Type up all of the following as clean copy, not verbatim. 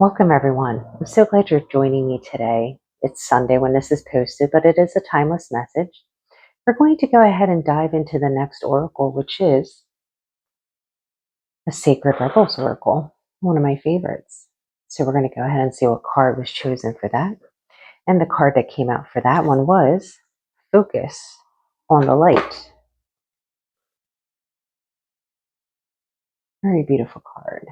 Welcome, everyone. I'm so glad you're joining me today. It's Sunday when this is posted, but it is a timeless message. We're going to go ahead and dive into the next oracle, which is a Sacred Rebels oracle, one of my favorites. So we're going to go ahead and see what card was chosen for that. And the card that came out for that one was Focus on the Light. Very beautiful card.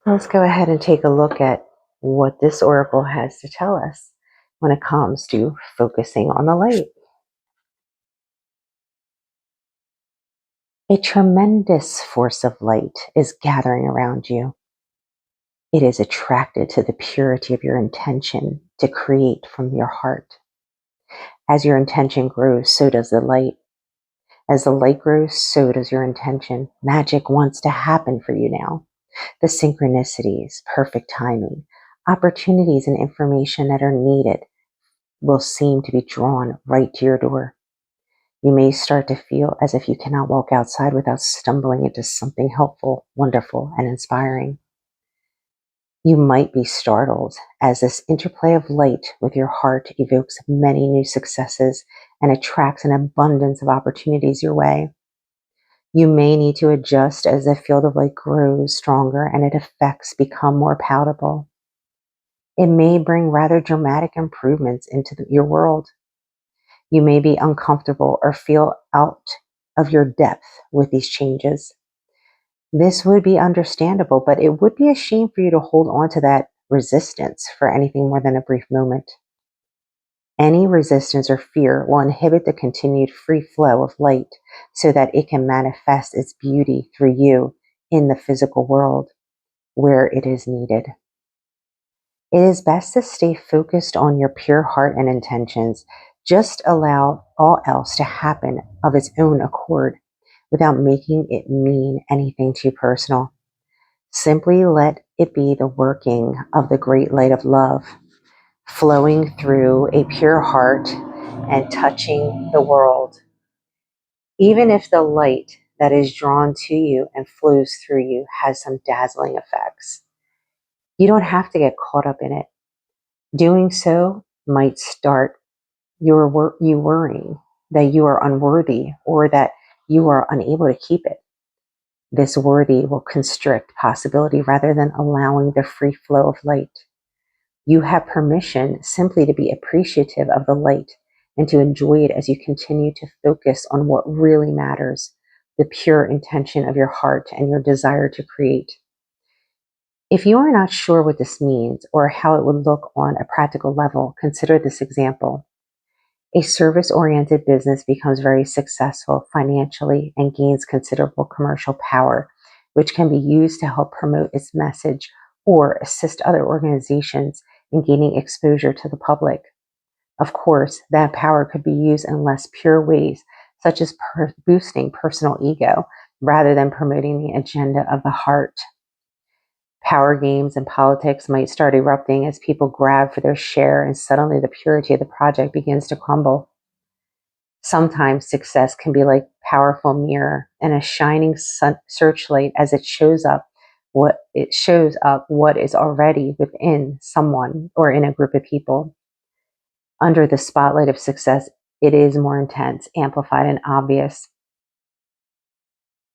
Let's go ahead and take a look at what this oracle has to tell us when it comes to focusing on the light. A tremendous force of light is gathering around you. It is attracted to the purity of your intention to create from your heart. As your intention grows, so does the light. As the light grows, so does your intention. Magic wants to happen for you now. The synchronicities, perfect timing, opportunities, and information that are needed will seem to be drawn right to your door. You may start to feel as if you cannot walk outside without stumbling into something helpful, wonderful, and inspiring. You might be startled as this interplay of light with your heart evokes many new successes and attracts an abundance of opportunities your way. You may need to adjust as the field of light grows stronger and its effects become more palatable. It may bring rather dramatic improvements into your world. You may be uncomfortable or feel out of your depth with these changes. This would be understandable, but it would be a shame for you to hold on to that resistance for anything more than a brief moment. Any resistance or fear will inhibit the continued free flow of light so that it can manifest its beauty through you in the physical world where it is needed. It is best to stay focused on your pure heart and intentions. Just allow all else to happen of its own accord without making it mean anything too personal. Simply let it be the working of the great light of love, flowing through a pure heart and touching the world. Even if the light that is drawn to you and flows through you has some dazzling effects, you don't have to get caught up in it. Doing so might start you worrying that you are unworthy or that you are unable to keep it. This worthy will constrict possibility rather than allowing the free flow of light. You have permission simply to be appreciative of the light and to enjoy it as you continue to focus on what really matters, the pure intention of your heart and your desire to create. If you are not sure what this means or how it would look on a practical level, consider this example. A service-oriented business becomes very successful financially and gains considerable commercial power, which can be used to help promote its message or assist other organizations in gaining exposure to the public. Of course, that power could be used in less pure ways, such as boosting personal ego, rather than promoting the agenda of the heart. Power games and politics might start erupting as people grab for their share, and suddenly the purity of the project begins to crumble. Sometimes success can be like a powerful mirror and a shining searchlight as it shows up what is already within someone or in a group of people. Under the spotlight of success, it is more intense, amplified, and obvious.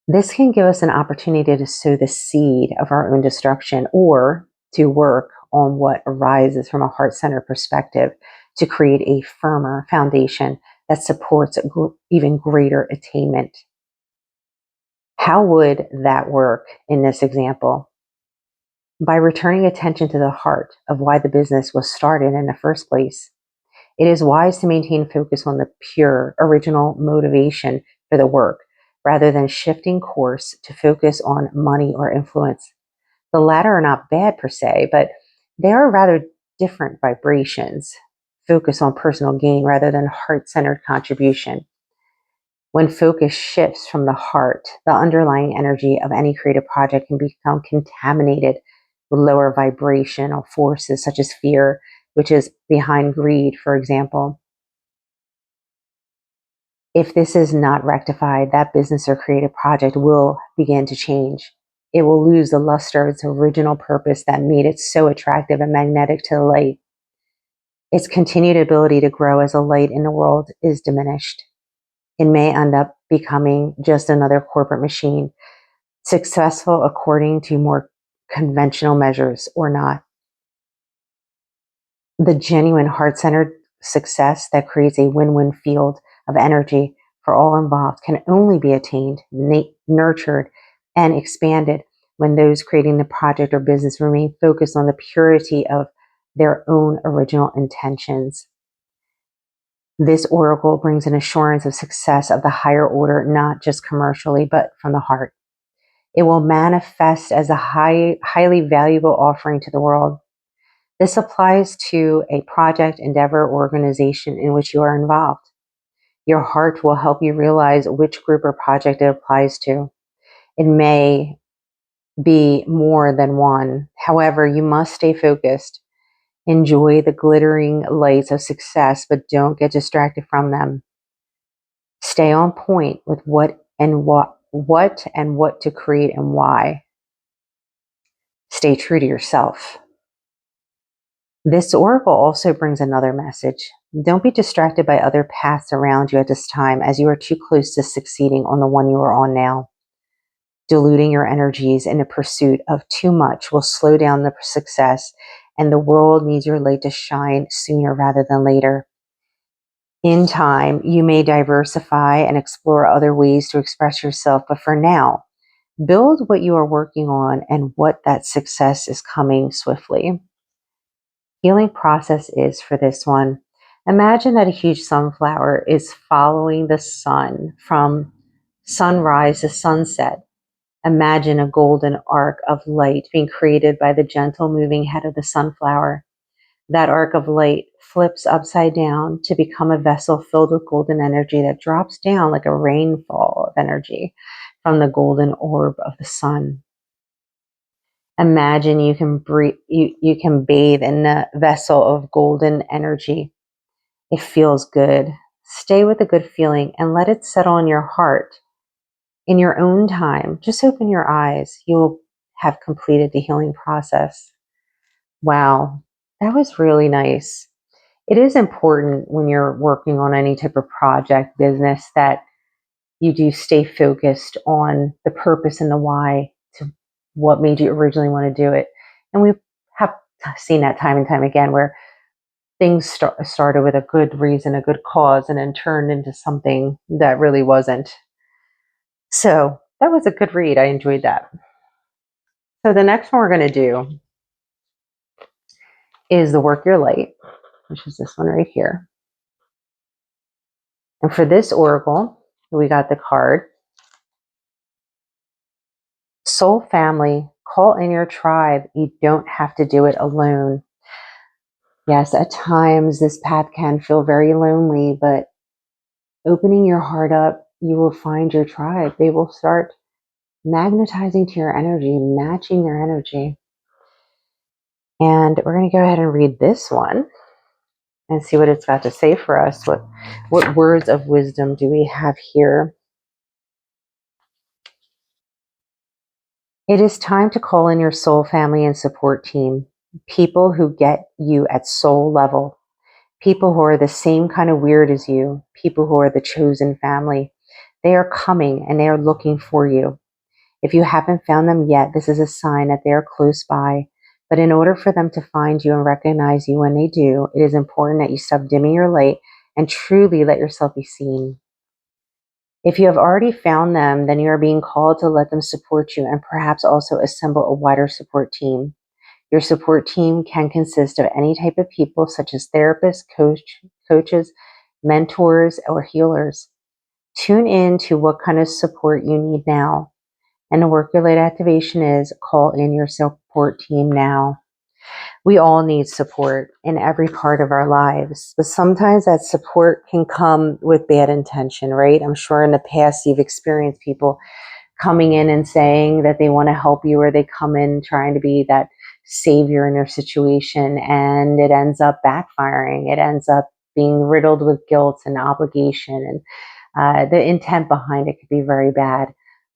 This can give us an opportunity to sow the seed of our own destruction or to work on what arises from a heart-centered perspective to create a firmer foundation that supports even greater attainment. How would that work in this example? By returning attention to the heart of why the business was started in the first place. It is wise to maintain focus on the pure, original motivation for the work, rather than shifting course to focus on money or influence. The latter are not bad per se, but they are rather different vibrations. Focus on personal gain rather than heart-centered contribution. When focus shifts from the heart, the underlying energy of any creative project can become contaminated with lower vibrational forces such as fear, which is behind greed, for example. If this is not rectified, that business or creative project will begin to change. it will lose the luster of its original purpose that made it so attractive and magnetic to the light. Its continued ability to grow as a light in the world is diminished. It may end up becoming just another corporate machine, successful according to more conventional measures or not. The genuine heart-centered success that creates a win-win field of energy for all involved can only be attained, nurtured, and expanded when those creating the project or business remain focused on the purity of their own original intentions. This oracle brings an assurance of success of the higher order, not just commercially, but from the heart. It will manifest as a highly valuable offering to the world. This applies to a project, endeavor, or organization in which you are involved. Your heart will help you realize which group or project it applies to. It may be more than one. However, you must stay focused. Enjoy the glittering lights of success, but don't get distracted from them. Stay on point with what and what to create and why. Stay true to yourself. This oracle also brings another message. Don't be distracted by other paths around you at this time, as you are too close to succeeding on the one you are on now. Diluting your energies in the pursuit of too much will slow down the success, and the world needs your light to shine sooner rather than later. In time, you may diversify and explore other ways to express yourself, but for now, build what you are working on and what that success is coming swiftly. Healing process is for this one. Imagine that a huge sunflower is following the sun from sunrise to sunset. Imagine a golden arc of light being created by the gentle moving head of the sunflower. That arc of light flips upside down to become a vessel filled with golden energy that drops down like a rainfall of energy from the golden orb of the sun. Imagine you can bathe in the vessel of golden energy. It feels good. Stay with the good feeling and let it settle in your heart. In your own time, just open your eyes. You will have completed the healing process. Wow, that was really nice. It is important when you're working on any type of project, business, that you do stay focused on the purpose and the why to what made you originally want to do it. And we have seen that time and time again where things started with a good reason, a good cause, and then turned into something that really wasn't. So that was a good read. I enjoyed that. So the next one we're going to do is the Work Your Light, which is this one right here. And for this oracle, we got the card, Soul Family, call in your tribe. You don't have to do it alone. Yes, at times this path can feel very lonely, but opening your heart up, you will find your tribe. They will start magnetizing to your energy, matching your energy. And we're going to go ahead and read this one and see what it's got to say for us. What words of wisdom do we have here? It is time to call in your soul family and support team. People who get you at soul level. People who are the same kind of weird as you. People who are the chosen family. They are coming and they are looking for you. If you haven't found them yet, this is a sign that they are close by. But in order for them to find you and recognize you when they do, it is important that you stop dimming your light and truly let yourself be seen. If you have already found them, then you are being called to let them support you and perhaps also assemble a wider support team. Your support team can consist of any type of people such as therapists, coaches, mentors, or healers. Tune in to what kind of support you need now. And the Work Your Light activation is call in your support team now. We all need support in every part of our lives, but sometimes that support can come with bad intention, right? I'm sure in the past you've experienced people coming in and saying that they want to help you, or they come in trying to be that savior in your situation, and it ends up backfiring. It ends up being riddled with guilt and obligation, and the intent behind it could be very bad.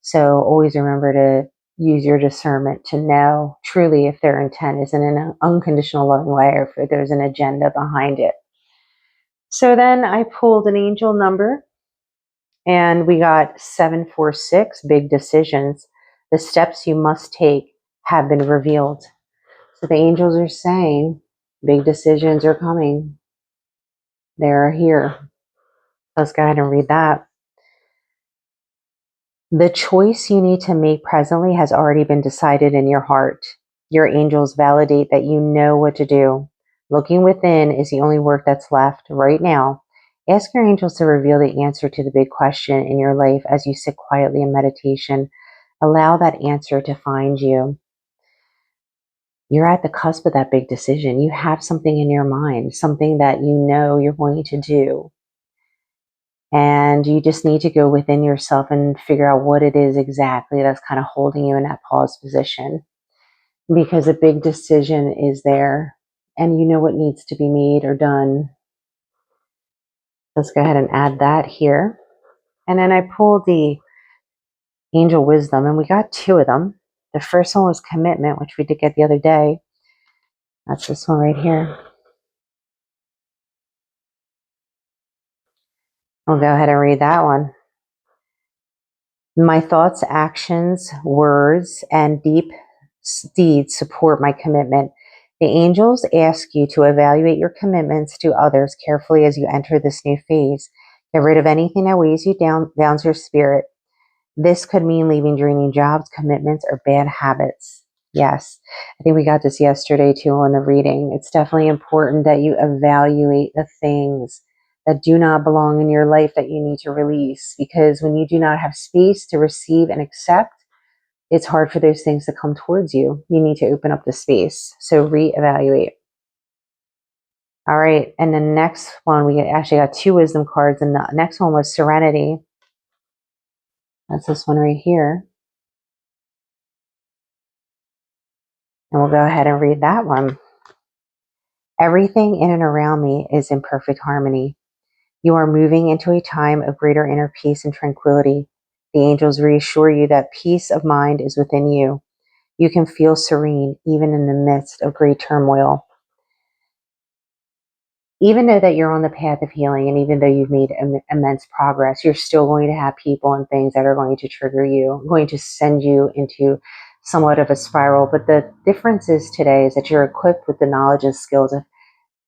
So always remember to use your discernment to know truly if their intent is in an unconditional loving way or if there's an agenda behind it. So then I pulled an angel number and we got 746, big decisions. The steps you must take have been revealed. So the angels are saying big decisions are coming. They're here. Let's go ahead and read that. The choice you need to make presently has already been decided in your heart. Your angels validate that you know what to do. Looking within is the only work that's left right now. Ask your angels to reveal the answer to the big question in your life as you sit quietly in meditation. Allow that answer to find you. You're at the cusp of that big decision. You have something in your mind, something that you know you're going to do. And you just need to go within yourself and figure out what it is exactly that's kind of holding you in that pause position. Because a big decision is there and you know what needs to be made or done. Let's go ahead and add that here. And then I pulled the angel wisdom and we got two of them. The first one was commitment, which we did get the other day. That's this one right here. I'll go ahead and read that one. My thoughts, actions, words, and deep deeds support my commitment. The angels ask you to evaluate your commitments to others carefully as you enter this new phase. Get rid of anything that weighs you down, downs your spirit. This could mean leaving draining jobs, commitments, or bad habits. Yes, I think we got this yesterday too in the reading. It's definitely important that you evaluate the things that do not belong in your life that you need to release, because when you do not have space to receive and accept, it's hard for those things to come towards you. You need to open up the space. So reevaluate. All right. And the next one, we actually got two wisdom cards, and the next one was serenity. That's this one right here. And we'll go ahead and read that one. Everything in and around me is in perfect harmony. You are moving into a time of greater inner peace and tranquility. The angels reassure you that peace of mind is within you. You can feel serene even in the midst of great turmoil. Even though that you're on the path of healing and even though you've made immense progress, you're still going to have people and things that are going to trigger you, going to send you into somewhat of a spiral. But the difference is today is that you're equipped with the knowledge and skills of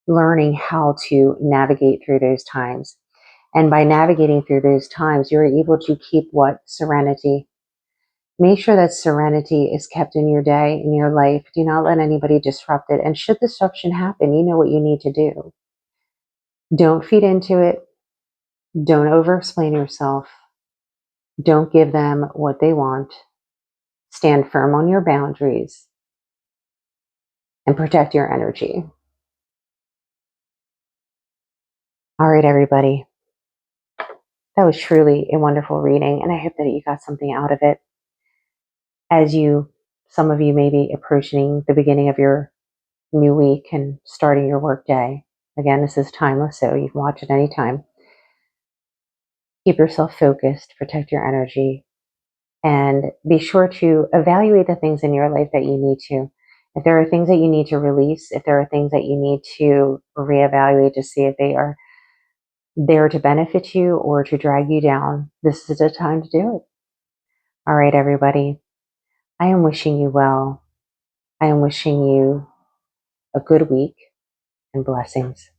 learning how to navigate through those times. And by navigating through those times, you're able to keep what? Serenity. Make sure that serenity is kept in your day, in your life. Do not let anybody disrupt it. And should disruption happen, you know what you need to do. Don't feed into it. Don't over-explain yourself. Don't give them what they want. Stand firm on your boundaries and protect your energy. All right, everybody. That was truly a wonderful reading, and I hope that you got something out of it. As some of you may be approaching the beginning of your new week and starting your work day. Again, this is timeless, so you can watch it anytime. Keep yourself focused, protect your energy, and be sure to evaluate the things in your life that you need to. If there are things that you need to release, if there are things that you need to reevaluate to see if they are there to benefit you or to drag you down, this is the time to do it. All right, everybody. I am wishing you well. I am wishing you a good week and blessings.